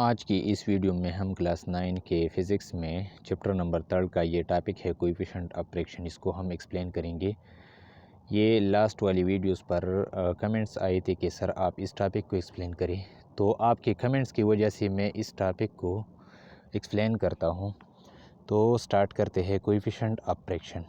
आज की इस वीडियो में हम क्लास 9 के फ़िज़िक्स में चैप्टर नंबर 3 का ये टॉपिक है कोएफ़िशिएंट ऑफ फ्रैक्शन। इसको हम एक्सप्लेन करेंगे। ये लास्ट वाली वीडियोस पर कमेंट्स आए थे कि सर आप इस टॉपिक को एक्सप्लेन करें, तो आपके कमेंट्स की वजह से मैं इस टॉपिक को एक्सप्लेन करता हूँ। तो स्टार्ट करते हैं कोएफ़िशिएंट ऑफ फ्रैक्शन।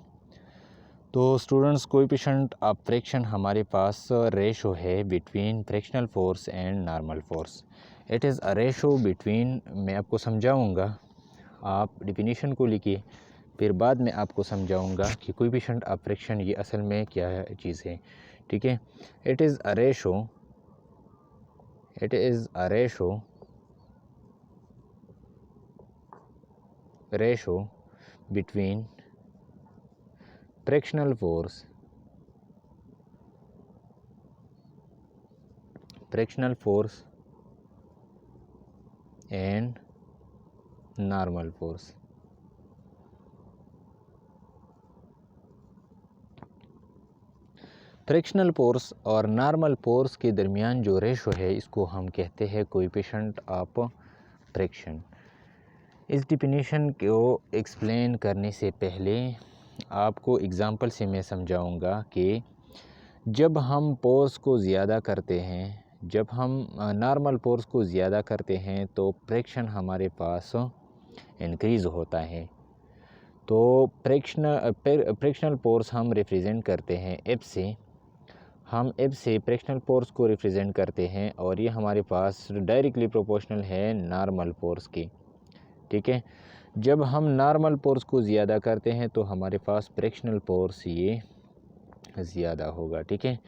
तो स्टूडेंट्स, कोएफ़िशिएंट ऑफ फ्रैक्शन हमारे पास रेशो है between fractional force and normal force. It is a ratio between, मैं आपको समझाऊंगा, आप डिफिनीशन को लिखिए, फिर बाद में आपको समझाऊंगा कि कोएफ़िशिएंट ऑफ फ्रैक्शन ये असल में क्या चीज़ है। ठीक है, it is a ratio between fractional force and normal force. Fractional force और नॉर्मल फोर्स के दरमियान जो रेशो है इसको हम कहते हैं कोएफ़िशिएंट ऑफ फ्रैक्शन। इस डिफिनीशन को एक्सप्लेन करने से पहले आपको एग्ज़ाम्पल से मैं समझाऊंगा कि जब हम फोर्स को ज़्यादा करते हैं, जब हम नॉर्मल फोर्स को ज़्यादा करते हैं तो फ्रैक्शन हमारे पास इंक्रीज़ होता है। तो फ्रैक्शनल फोर्स हम रिप्रेजेंट करते हैं एफ से, हम एफ से फ्रैक्शनल फोर्स को रिप्रेजेंट करते हैं और ये हमारे पास डायरेक्टली प्रोपोर्शनल है नॉर्मल फोर्स की। ठीक है, जब हम नॉर्मल फोर्स को ज़्यादा करते हैं तो हमारे पास फ्रैक्शनल फोर्स ये ज़्यादा होगा। ठीक है,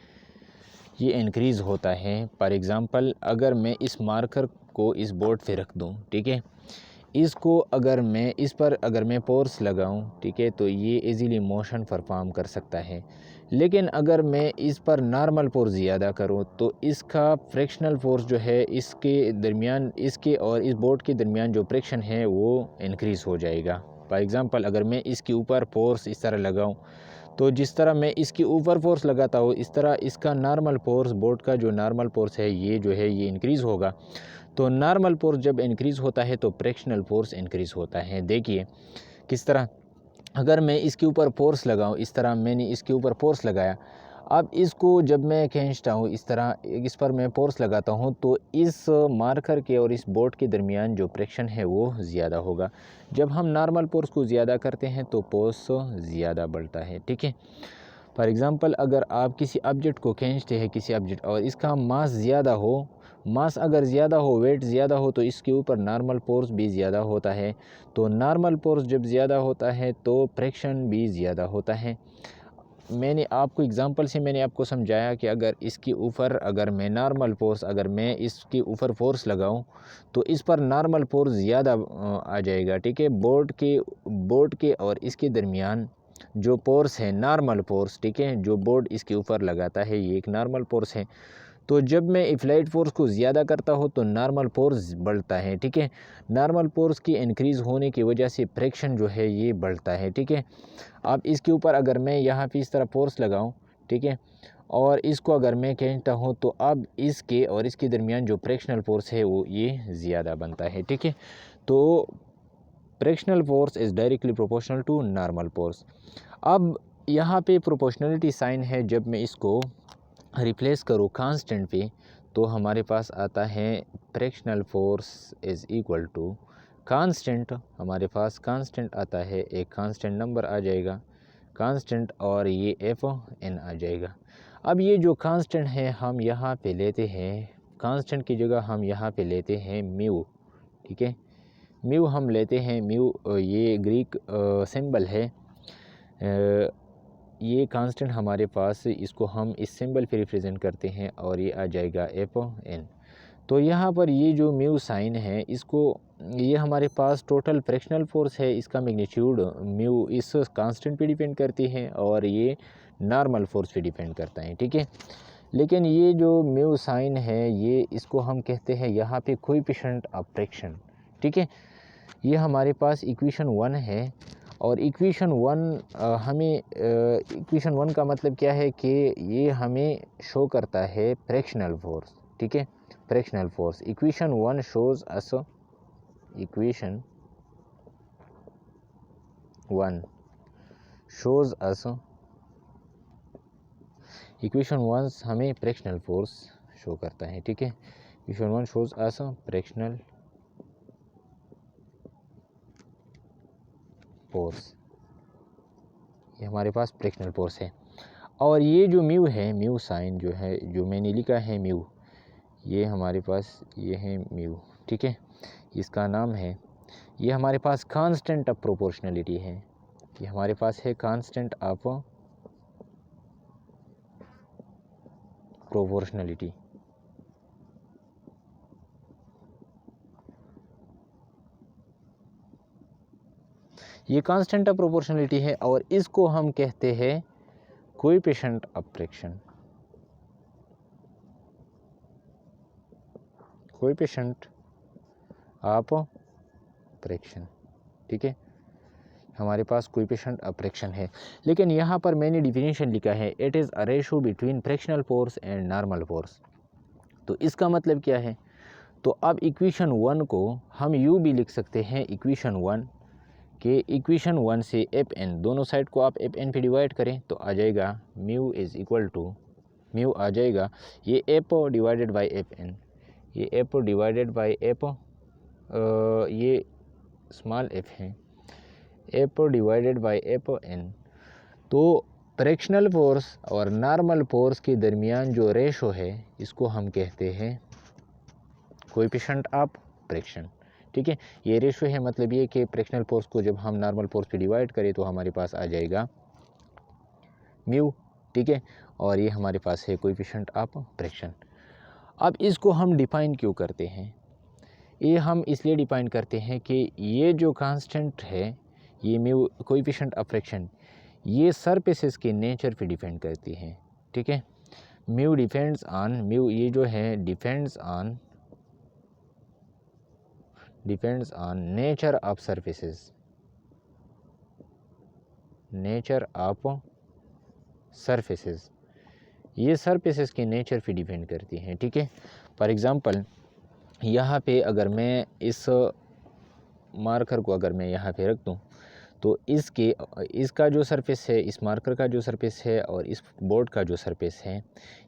ये इंक्रीज़ होता है। फॉर एग्ज़ाम्पल, अगर मैं इस मार्कर को इस बोर्ड पे रख दूं, ठीक है, इसको अगर मैं इस पर अगर मैं फोर्स लगाऊं, ठीक है, तो ये इजीली मोशन परफॉर्म कर सकता है। लेकिन अगर मैं इस पर नॉर्मल फोर्स ज़्यादा करूं तो इसका फ्रैक्शनल फोर्स जो है इसके दरमियान, इसके और इस बोर्ड के दरमियान जो फ्रिक्शन है वो इंक्रीज़ हो जाएगा। फॉर एग्ज़ाम्पल, अगर मैं इसके ऊपर फोर्स इस तरह लगाऊं तो जिस तरह मैं इसके ऊपर फोर्स लगाता हूँ इस तरह इसका नॉर्मल फोर्स, बोर्ड का जो नॉर्मल फोर्स है ये जो है ये इंक्रीज़ होगा। तो नॉर्मल फोर्स जब इंक्रीज़ होता है तो फ्रैक्शनल फोर्स इंक्रीज़ होता है। देखिए किस तरह, अगर मैं इसके ऊपर फोर्स लगाऊं, इस तरह मैंने इसके ऊपर फोर्स लगाया, अब इसको जब मैं खींचता हूं, इस तरह इस पर मैं फोर्स लगाता हूं तो इस मार्कर के और इस बोर्ड के दरमियान जो फ्रिक्शन है वो ज़्यादा होगा। जब हम नॉर्मल फोर्स को ज़्यादा करते हैं तो फोर्स ज़्यादा बढ़ता है। ठीक है, फॉर एग्ज़ाम्पल, अगर आप किसी ऑब्जेक्ट को खींचते हैं, किसी ऑब्जेक्ट, और इसका मास ज़्यादा हो, मास अगर ज़्यादा हो, वेट ज़्यादा हो, तो इसके ऊपर नॉर्मल फोर्स भी ज़्यादा होता है। तो नॉर्मल फोर्स जब ज़्यादा होता है तो फ्रिक्शन भी ज़्यादा होता है। मैंने आपको एग्ज़ाम्पल से मैंने आपको समझाया कि अगर इसके ऊपर अगर मैं नॉर्मल फोर्स, अगर मैं इसके ऊपर फोर्स लगाऊं तो इस पर नॉर्मल फोर्स ज़्यादा आ जाएगा। ठीक है, बोर्ड के और इसके दरमियान जो फोर्स है नॉर्मल फोर्स, ठीक है, जो बोर्ड इसके ऊपर लगाता है ये एक नॉर्मल फोर्स है। तो जब मैं एप्लाइड फोर्स को ज़्यादा करता हूँ तो नॉर्मल फोर्स बढ़ता है। ठीक है, नॉर्मल फोर्स की इंक्रीज़ होने की वजह से फ्रिक्शन जो है ये बढ़ता है। ठीक है, अब इसके ऊपर अगर मैं यहाँ पे इस तरह फोर्स लगाऊं, ठीक है, और इसको अगर मैं खींचता हूँ तो अब इसके और इसके दरमियान जो फ्रिक्शनल फोर्स है वो ये ज़्यादा बनता है। ठीक है, तो frictional force is directly proportional to normal force. अब यहाँ पे प्रोपोर्शनलिटी साइन है, जब मैं इसको रिप्लेस करूँ कांस्टेंट पे तो हमारे पास आता है frictional force is equal to constant. हमारे पास कांस्टेंट आता है, एक कांस्टेंट नंबर आ जाएगा कांस्टेंट, और ये एफ एन आ जाएगा। अब ये जो कांस्टेंट है हम यहाँ पे लेते हैं, कांस्टेंट की जगह हम यहाँ पे लेते हैं म्यू। ठीक है, म्यू हम लेते हैं, म्यू ये ग्रीक सिंबल है। ये कांस्टेंट हमारे पास, इसको हम इस सिंबल पे रिप्रेजेंट करते हैं और ये आ जाएगा एफ एन। तो यहाँ पर ये जो म्यू साइन है इसको, ये हमारे पास टोटल फ्रैक्शनल फोर्स है, इसका मैग्नीट्यूड म्यू इस कांस्टेंट पे डिपेंड करती है और ये नॉर्मल फोर्स पे डिपेंड करता है। ठीक है, लेकिन ये जो म्यू साइन है ये, इसको हम कहते हैं यहाँ पे कोएफ़िशिएंट ऑफ फ्रैक्शन। ठीक है, ये हमारे पास इक्वेशन 1 है और इक्वेशन 1 हमें इक्वेशन 1 का मतलब क्या है कि ये हमें शो करता है फ्रैक्शनल फोर्स। ठीक है, फ्रैक्शनल फोर्स, इक्वेशन 1 शोज़ अस इक्वेशन 1 शोज अस, इक्वेशन 1 हमें फ्रैक्शनल फोर्स शो करता है, ठीक है। Equation 1 shows us fractional force, ये हमारे पास फ्रैक्शनल फोर्स है। और ये जो म्यू है, म्यू साइन जो है, जो मैंने लिखा है म्यू, ये हमारे पास ये है म्यू, ठीक है। इसका नाम है, ये हमारे पास कांस्टेंट ऑफ प्रोपोर्शनलिटी है, ये हमारे पास है कांस्टेंट ऑफ प्रोपोर्शनलिटी। ये कांस्टेंट ऑफ प्रोपोर्शनलिटी है और इसको हम कहते हैं coefficient of fraction, coefficient of fraction, ठीक है। हमारे पास कोएफिशिएंट ऑफ फ्रैक्शन है, लेकिन यहाँ पर मैंने डिफिनेशन लिखा है it is a ratio between fractional force and normal force. तो इसका मतलब क्या है? तो अब इक्वेशन 1 को हम यूँ भी लिख सकते हैं, इक्वेशन 1 के इक्वेशन 1 से एफ एन, दोनों साइड को आप एफ एन पे डिवाइड करें तो आ जाएगा mu is equal to, mu आ जाएगा ये F divided by F N, ये एफ डिवाइडेड बाई एफ, ये स्मॉल एफ है, F divided by F N. तो फ्रैक्शनल फोर्स और नॉर्मल फोर्स के दरमियान जो रेशो है इसको हम कहते हैं कोएफिशिएंट ऑफ फ्रैक्शन, ठीक है। ये रेशो है, मतलब ये कि फ्रैक्शनल फोर्स को जब हम नॉर्मल फोर्स पे डिवाइड करें तो हमारे पास आ जाएगा म्यू, ठीक है। और ये हमारे पास है कोएफिशिएंट ऑफ फ्रैक्शन। अब इसको हम डिफाइन क्यों करते हैं? ये हम इसलिए डिफाइन करते हैं कि ये जो कांस्टेंट है, ये म्यू कोएफिशिएंट ऑफ फ्रैक्शन, ये सरफेसेस के नेचर पे डिपेंड करती है, ठीक है। म्यू डिपेंड्स ऑन, म्यू ये जो है depends on nature of surfaces, nature of surfaces, ये सरफेसेस के नेचर पे डिपेंड करती हैं, ठीक है। फॉर एग्ज़ाम्पल यहाँ पे अगर मैं इस मार्कर को अगर मैं यहाँ पे रख दूँ तो इसका जो सरफेस है, इस मार्कर का जो सरफेस है और इस बोर्ड का जो सरफेस है,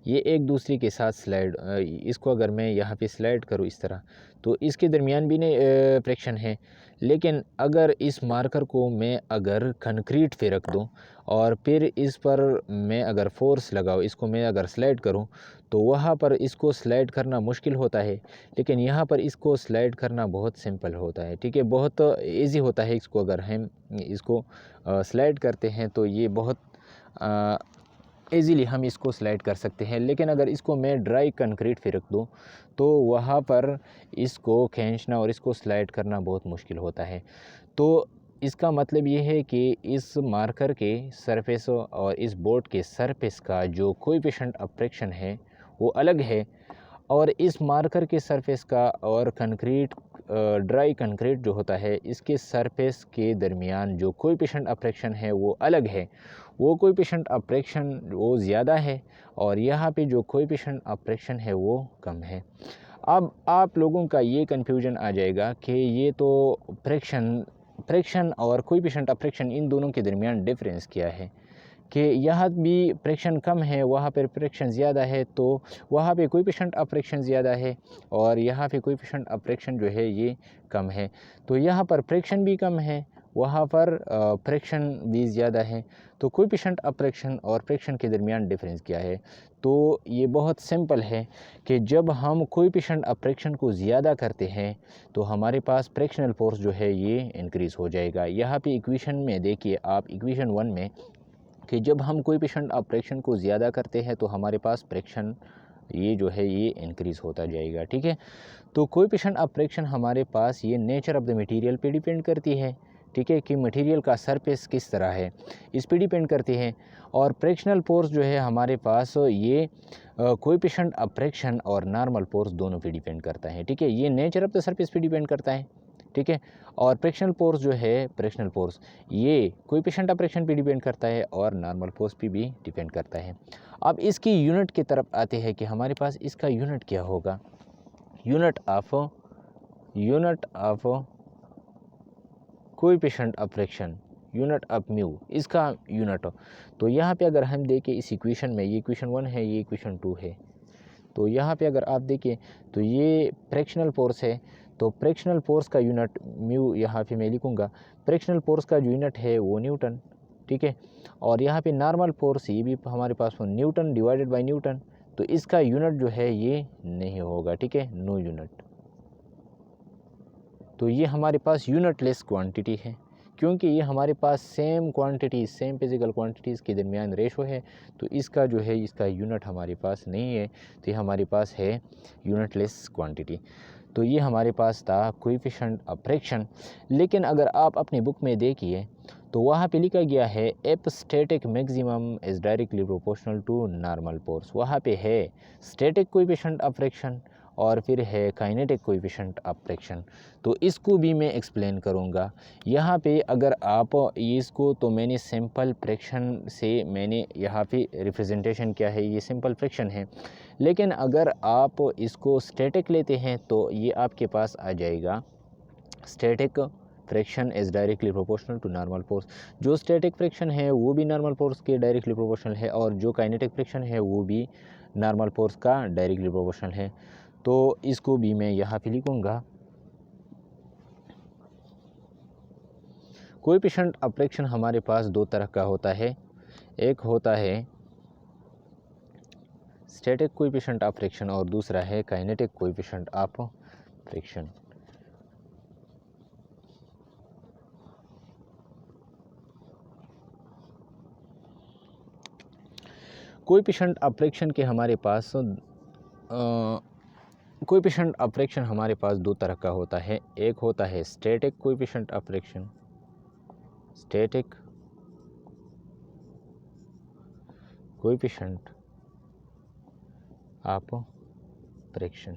ये एक दूसरे के साथ स्लाइड, इसको अगर मैं यहाँ पे स्लाइड करूँ इस तरह तो इसके दरमियान भी नहीं फ्रैक्शन है। लेकिन अगर इस मार्कर को मैं अगर कंक्रीट पे रख दूँ और फिर इस पर मैं अगर फोर्स लगाऊँ, इसको मैं अगर स्लाइड करूँ तो वहाँ पर इसको स्लाइड करना मुश्किल होता है, लेकिन यहाँ पर इसको स्लाइड करना बहुत सिंपल होता है, ठीक है, बहुत इजी होता है। इसको अगर हम इसको स्लाइड करते हैं तो ये बहुत ईज़िली हम इसको स्लाइड कर सकते हैं। लेकिन अगर इसको मैं ड्राई कंक्रीट पे रख दूँ तो वहाँ पर इसको खींचना और इसको स्लाइड करना बहुत मुश्किल होता है। तो इसका मतलब ये है कि इस मार्कर के सरफेस और इस बोर्ड के सरफेस का जो कोएफिशिएंट ऑफ फ्रैक्शन है वो अलग है, और इस मार्कर के सरफेस का और कंक्रीट ड्राई कंक्रीट जो होता है इसके सरफेस के दरमियान जो कोएफिशिएंट ऑफ फ्रैक्शन है वो अलग है। वो कोएफिशिएंट ऑफ फ्रैक्शन वो ज़्यादा है और यहाँ पे जो कोएफिशिएंट ऑफ फ्रैक्शन है वो कम है। अब आप लोगों का ये कन्फ्यूजन आ जाएगा कि ये तो फ्रैक्शन और कोएफिशिएंट ऑफ फ्रैक्शन, इन दोनों के दरमियान डिफरेंस क्या है कि यहाँ भी फ्रैक्शन कम है, वहाँ पर फ्रैक्शन ज़्यादा है, तो वहाँ पे कोएफिशिएंट ऑफ फ्रैक्शन ज़्यादा है और यहाँ पे कोएफिशिएंट ऑफ फ्रैक्शन जो है ये कम है। तो यहाँ पर फ्रैक्शन भी कम है, वहाँ पर फ्रैक्शन भी ज़्यादा है, तो कोएफिशिएंट ऑफ फ्रैक्शन और फ्रैक्शन के दरमियान डिफरेंस क्या है? तो ये बहुत सिंपल है कि जब हम कोएफिशिएंट ऑफ फ्रैक्शन को ज़्यादा करते हैं तो हमारे पास फ्रैक्शनल फोर्स जो है ये इंक्रीज़ हो जाएगा। यहाँ पे इक्वेशन में देखिए आप, इक्वेशन 1 में कि जब हम कोएफिशिएंट ऑफ फ्रैक्शन को ज़्यादा करते हैं तो हमारे पास फ्रैक्शन ये जो है ये इंक्रीज़ होता जाएगा, ठीक है। तो कोएफिशिएंट ऑफ फ्रैक्शन हमारे पास ये नेचर ऑफ द मटेरियल पे डिपेंड करती है, ठीक है, कि मटेरियल का सरफेस किस तरह है इस पे डिपेंड करती है। और फ्रैक्शनल फोर्स जो है हमारे पास ये कोएफिशिएंट ऑफ फ्रैक्शन और नॉर्मल फोर्स दोनों पे डिपेंड करता है, ठीक है। ये नेचर ऑफ द सरफेस पे डिपेंड करता है, ठीक है। और फ्रैक्शनल फोर्स जो है, फ्रैक्शनल फोर्स ये कोएफिशिएंट ऑफ फ्रैक्शन पे डिपेंड करता है और नॉर्मल फोर्स पे भी डिपेंड करता है। अब इसकी यूनिट की तरफ आते हैं कि हमारे पास इसका यूनिट क्या होगा। Unit of coefficient of fraction unit of mu, इसका यूनिट। तो यहाँ पे अगर हम देखें इस इक्वेशन में, ये इक्वेशन 1 है, ये इक्वेशन 2 है, तो यहाँ पे अगर आप देखें तो ये फ्रैक्शनल फोर्स है, तो फ्रैक्शनल फोर्स का यूनिट म्यू यहाँ पे मैं लिखूँगा। फ्रैक्शनल फोर्स का जो यूनिट है वो न्यूटन, ठीक है। और यहाँ पे नॉर्मल फोर्स ये भी हमारे पास न्यूटन डिवाइडेड बाय न्यूटन, तो इसका यूनिट जो है ये नहीं होगा, ठीक है, नो यूनिट। तो ये हमारे पास यूनिटलेस क्वांटिटी है, क्योंकि ये हमारे पास same quantity, same physical quantities के दरमियान रेशो है, तो इसका जो है इसका यूनिट हमारे पास नहीं है, तो ये हमारे पास है यूनिटलेस क्वांटिटी। तो ये हमारे पास था कोएफिशिएंट ऑफ फ्रैक्शन। लेकिन अगर आप अपनी बुक में देखिए तो वहाँ पे लिखा गया है F static maximum is directly proportional to normal force. वहाँ पे है स्टैटिक कोएफिशिएंट ऑफ फ्रैक्शन और फिर है काइनेटिक कोएफिशिएंट ऑफ फ्रैक्शन। तो इसको भी मैं एक्सप्लेन करूँगा। यहाँ पे अगर आप इसको, तो मैंने सिंपल फ्रैक्शन से मैंने यहाँ पे रिप्रेजेंटेशन किया है, ये सिंपल फ्रैक्शन है। लेकिन अगर आप इसको स्टैटिक लेते हैं तो ये आपके पास आ जाएगा static fraction is directly proportional to normal force. जो स्टैटिक फ्रैक्शन है वो भी नॉर्मल फोर्स के डायरेक्टली प्रोपोर्शनल है, और जो काइनेटिक फ्रैक्शन है वो भी नॉर्मल फोर्स का डायरेक्टली प्रोपोर्शनल है। तो इसको भी मैं यहाँ पे लिखूँगा। कोएफिशिएंट ऑफ फ्रैक्शन हमारे पास दो तरह का होता है, एक होता है स्टैटिक कोएफिशिएंट ऑफ फ्रैक्शन और दूसरा है kinetic coefficient of fraction. Coefficient of fraction के हमारे पास कोएफिशिएंट ऑफ फ्रैक्शन हमारे पास दो तरह का होता है, एक होता है static coefficient of fraction, static coefficient of fraction,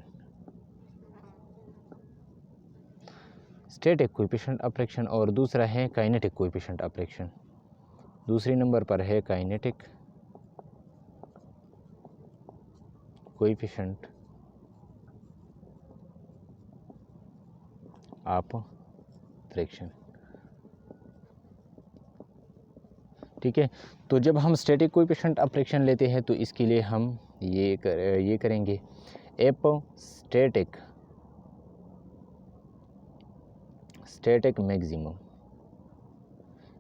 static coefficient of fraction, और दूसरा है काइनेटिक कोएफिशिएंट ऑफ फ्रैक्शन। दूसरी नंबर पर है काइनेटिक कोएफिशिएंट ऑफ फ्रैक्शन, ठीक है। तो जब हम स्टैटिक कोएफिशिएंट ऑफ फ्रैक्शन लेते हैं तो इसके लिए हम ये करेंगे F static maximum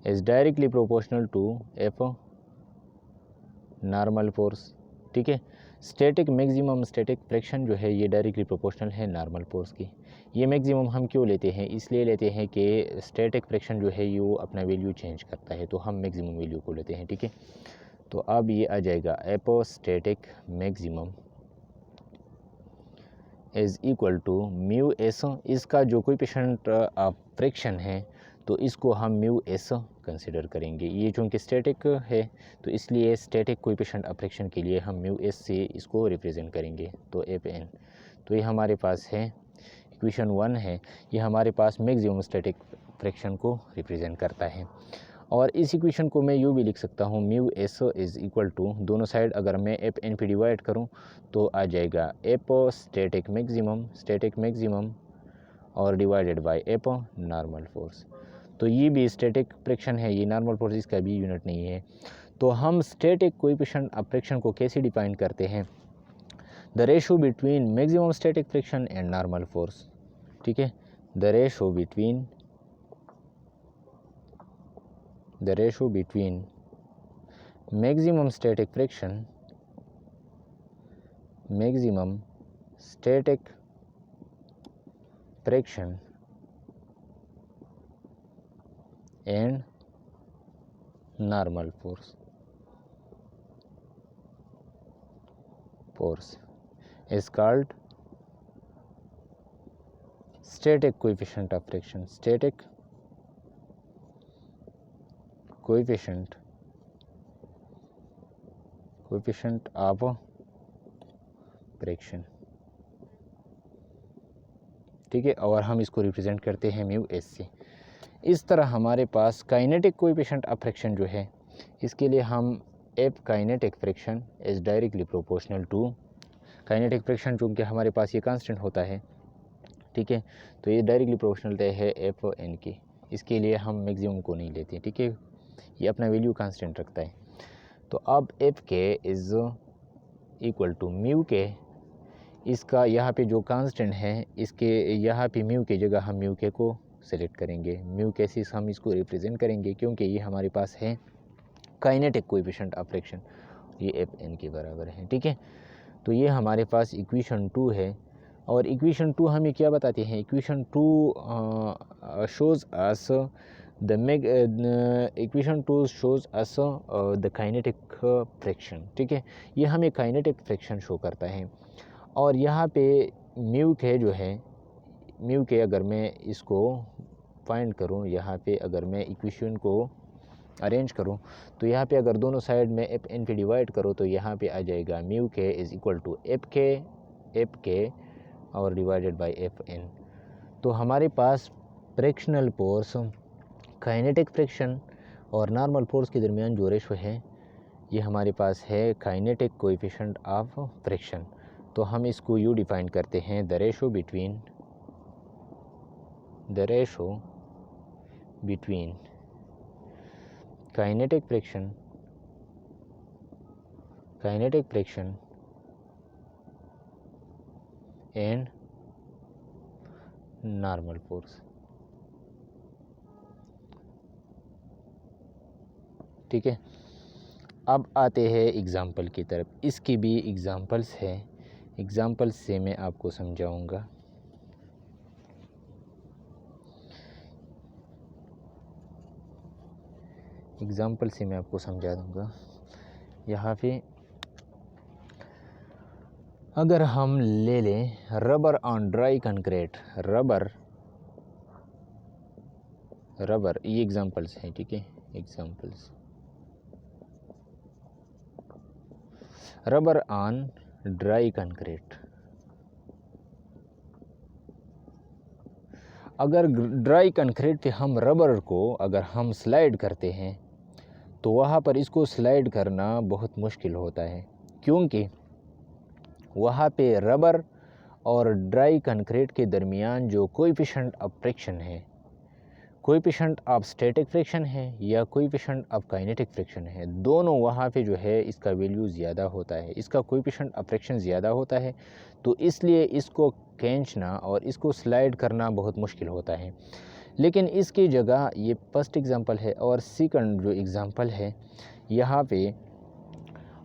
is directly proportional to F normal force, ठीक है। स्टैटिक मैक्सिमम स्टैटिक फ्रैक्शन जो है ये डायरेक्टली प्रोपोर्शनल है नॉर्मल फोर्स की। ये मैक्सिमम हम क्यों लेते हैं, इसलिए लेते हैं कि स्टैटिक फ्रैक्शन जो है ये वो अपना वैल्यू चेंज करता है, तो हम मैक्सिमम वैल्यू को लेते हैं, ठीक है। तो अब ये आ जाएगा F static maximum is equal to mu S. इसका जो कोएफिशिएंट ऑफ फ्रैक्शन है तो इसको हम म्यू एस कंसिडर करेंगे। ये चूँकि स्टैटिक है तो इसलिए स्टैटिक कोएफिशिएंट ऑफ फ्रैक्शन के लिए हम म्यू एस से इसको रिप्रेजेंट करेंगे, तो एफ एन। तो ये हमारे पास है इक्वेशन 1 है, ये हमारे पास मैक्सिमम स्टैटिक फ्रैक्शन को रिप्रेजेंट करता है। और इस इक्वेशन को मैं यूँ भी लिख सकता हूँ, mu S is equal to, दोनों साइड अगर मैं एफ एन पे डिवाइड करूँ तो आ जाएगा एफ स्टैटिक मैक्सिमम और divided by F normal force. तो ये भी स्टैटिक फ्रैक्शन है, ये नॉर्मल फोर्स इसका भी यूनिट नहीं है। तो हम स्टैटिक कोएफिशिएंट ऑफ फ्रैक्शन को कैसे डिफाइन करते हैं, the ratio between maximum static fraction and normal force, ठीक है। The ratio between maximum static friction and normal force is called static coefficient of friction, static coefficient of fraction, ठीक है। और हम इसको रिप्रेजेंट करते हैं म्यू एस से। इस तरह हमारे पास काइनेटिक कोएफिशिएंट ऑफ फ्रैक्शन जो है, इसके लिए हम F kinetic fraction is directly proportional to kinetic fraction, चूँकि हमारे पास ये कांस्टेंट होता है, ठीक है। तो ये डायरेक्टली प्रोपोर्शनल है एफ एन की, इसके लिए हम मैक्सिमम को नहीं लेते, ठीक है, ये अपना वैल्यू कांस्टेंट रखता है। तो अब एफ के इज़ इक्वल टू म्यू के, इसका यहाँ पे जो कांस्टेंट है इसके यहाँ पे म्यू की जगह हम म्यू के को सेलेक्ट करेंगे। म्यू के से हम इसको रिप्रेजेंट करेंगे क्योंकि ये हमारे पास है काइनेटिक कोएफिशिएंट ऑफ फ्रिक्शन, ये एफ एन के बराबर है, ठीक है। तो ये हमारे पास इक्वेशन 2 है। और इक्वेशन 2 हमें क्या बताते हैं, equation 2 shows us the equation 2 shows us the kinetic friction, ठीक है, ये हमें काइनेटिक फ्रिक्शन शो करता है। और यहाँ पे म्यू के जो है, म्यू के अगर मैं इसको फाइंड करूँ, यहाँ पे अगर मैं इक्वेशन को अरेंज करूँ तो यहाँ पे अगर दोनों साइड में एफ एन पे डिवाइड करो तो यहाँ पे आ जाएगा म्यू के इज़ इक्वल टू एफ के और डिवाइडेड बाय एफ एन। तो हमारे पास फ्रिक्शनल फोर्स, काइनेटिक फ्रिक्शन और नॉर्मल फोर्स के दरमियान जो रेशो है ये हमारे पास है काइनेटिक कोएफिशिएंट ऑफ फ्रिक्शन। तो हम इसको यूँ डिफाइन करते हैं, the ratio between kinetic friction and normal force, ठीक है। अब आते हैं एग्ज़ाम्पल की तरफ। इसकी भी एग्ज़ाम्पल्स है, एग्ज़ाम्पल्स से मैं आपको समझाऊंगा। एग्ज़ाम्पल से मैं आपको समझा दूंगा। यहाँ पे अगर हम ले लें rubber on dry concrete, rubber ये एग्ज़ाम्पल्स हैं, ठीक है, examples. Rubber on dry concrete, अगर ड्राई कंक्रीट पे हम रबर को अगर हम स्लाइड करते हैं तो वहाँ पर इसको स्लाइड करना बहुत मुश्किल होता है, क्योंकि वहाँ पे रबर और ड्राई कंक्रीट के दरमियान जो कोएफिशिएंट ऑफ फ्रिक्शन है, कोएफिशिएंट ऑफ स्टैटिक फ्रिक्शन है या कोएफिशिएंट ऑफ काइनेटिक फ्रिक्शन है, दोनों वहाँ पे जो है इसका वैल्यू ज़्यादा होता है, इसका कोएफिशिएंट ऑफ फ्रिक्शन ज़्यादा होता है। तो इसलिए इसको खींचना और इसको स्लाइड करना बहुत मुश्किल होता है। लेकिन इसकी जगह ये फर्स्ट एग्ज़ाम्पल है और सेकंड जो एग्ज़ाम्पल है, यहाँ पे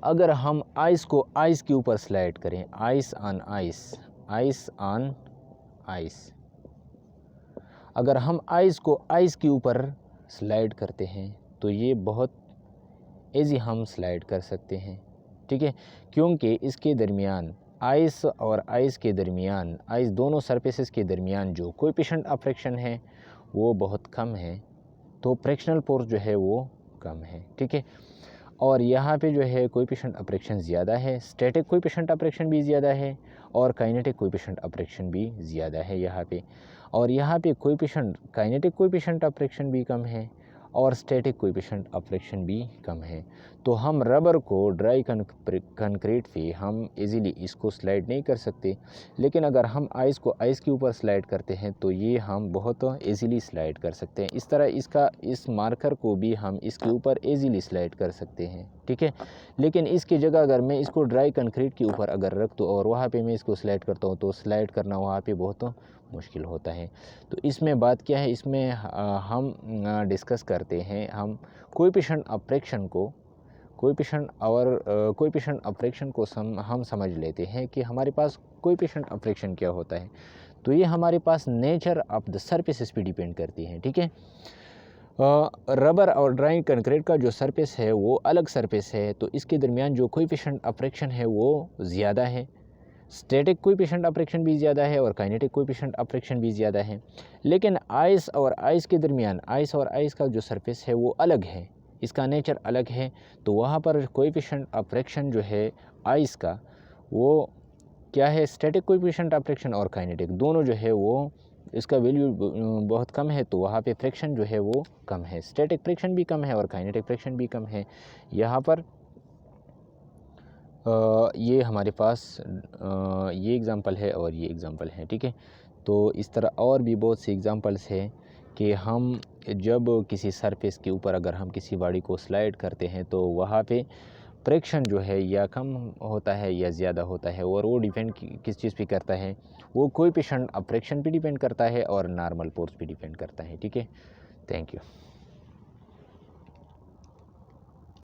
अगर हम आइस को आइस के ऊपर स्लाइड करें, आइस ऑन आइस, अगर हम आइस को आइस के ऊपर स्लाइड करते हैं तो ये बहुत ईजी हम स्लाइड कर सकते हैं, ठीक है, क्योंकि इसके दरमियान आइस और आइस के दरमियान, आइस दोनों सरफेसेस के दरमियान जो कोएफिशिएंट ऑफ फ्रिक्शन है वो बहुत कम है, तो फ्रिक्शनल फोर्स जो है वो कम है, ठीक है। और यहाँ पे जो है कोएफिशिएंट ऑफ फ्रिक्शन ज़्यादा है, स्टैटिक कोएफिशिएंट ऑफ फ्रिक्शन भी ज़्यादा है और काइनेटिक कोएफिशिएंट ऑफ फ्रिक्शन भी ज़्यादा है यहाँ पे। और यहाँ पे coefficient, kinetic coefficient of friction भी कम है और स्टैटिक कोएफिशिएंट ऑफ फ्रिक्शन भी कम है। तो हम रबर को ड्राई कंक्रीट पे हम इजीली इसको स्लाइड नहीं कर सकते, लेकिन अगर हम आइस को आइस के ऊपर स्लाइड करते हैं तो ये हम बहुत इजीली स्लाइड कर सकते हैं। इस तरह इस मार्कर को भी हम इसके ऊपर इजीली स्लाइड कर सकते हैं, ठीक है। लेकिन इसकी जगह अगर मैं इसको ड्राई कंक्रीट के ऊपर अगर रख दूँ और वहाँ पे मैं इसको स्लाइड करता हूँ तो स्लाइड करना वहाँ पे बहुत मुश्किल होता है। तो इसमें बात क्या है, इसमें हम डिस्कस करते हैं, हम कोएफिशिएंट ऑफ फ्रिक्शन को, कोएफिशिएंट ऑफ फ्रिक्शन को हम समझ लेते हैं कि हमारे पास कोएफिशिएंट ऑफ फ्रिक्शन क्या होता है। तो ये हमारे पास नेचर ऑफ द सरफेसेस पे डिपेंड करती है, ठीक है। रबर और ड्राई कंक्रीट का जो सरफेस है वो अलग सरफेस है, तो इसके दरमियान जो कोएफिशिएंट ऑफ फ्रिक्शन है वो ज़्यादा है, स्टैटिक कोएफिशिएंट ऑफ फ्रिक्शन भी ज़्यादा है और काइनेटिक कोएफिशिएंट ऑफ फ्रिक्शन भी ज़्यादा है। लेकिन आइस और आइस के दरमियान, आइस और आइस का जो सरफेस है वो अलग है, इसका नेचर अलग है, तो वहाँ पर कोएफिशिएंट ऑफ फ्रिक्शन जो है आइस का वो क्या है, स्टैटिक कोएफिशिएंट ऑफ फ्रिक्शन और काइनेटिक दोनों जो है वो इसका वैल्यू बहुत कम है, तो वहाँ पे फ्रिक्शन जो है वो कम है, स्टैटिक फ्रिक्शन भी कम है और काइनेटिक फ्रिक्शन भी कम है। यहाँ पर ये हमारे पास ये एग्ज़ाम्पल है और ये एग्ज़ाम्पल है, ठीक है। तो इस तरह और भी बहुत से एग्ज़ाम्पल्स हैं कि हम जब किसी सरफेस के ऊपर अगर हम किसी बॉडी को स्लाइड करते हैं तो वहाँ पे फ्रिक्शन जो है या कम होता है या ज़्यादा होता है, और वो डिपेंड किस चीज़ पे करता है, वो कोई पेशेंट अब फ्रिक्शन पे डिपेंड करता है और नॉर्मल फोर्स पे डिपेंड करता है। ठीक है, थैंक यू।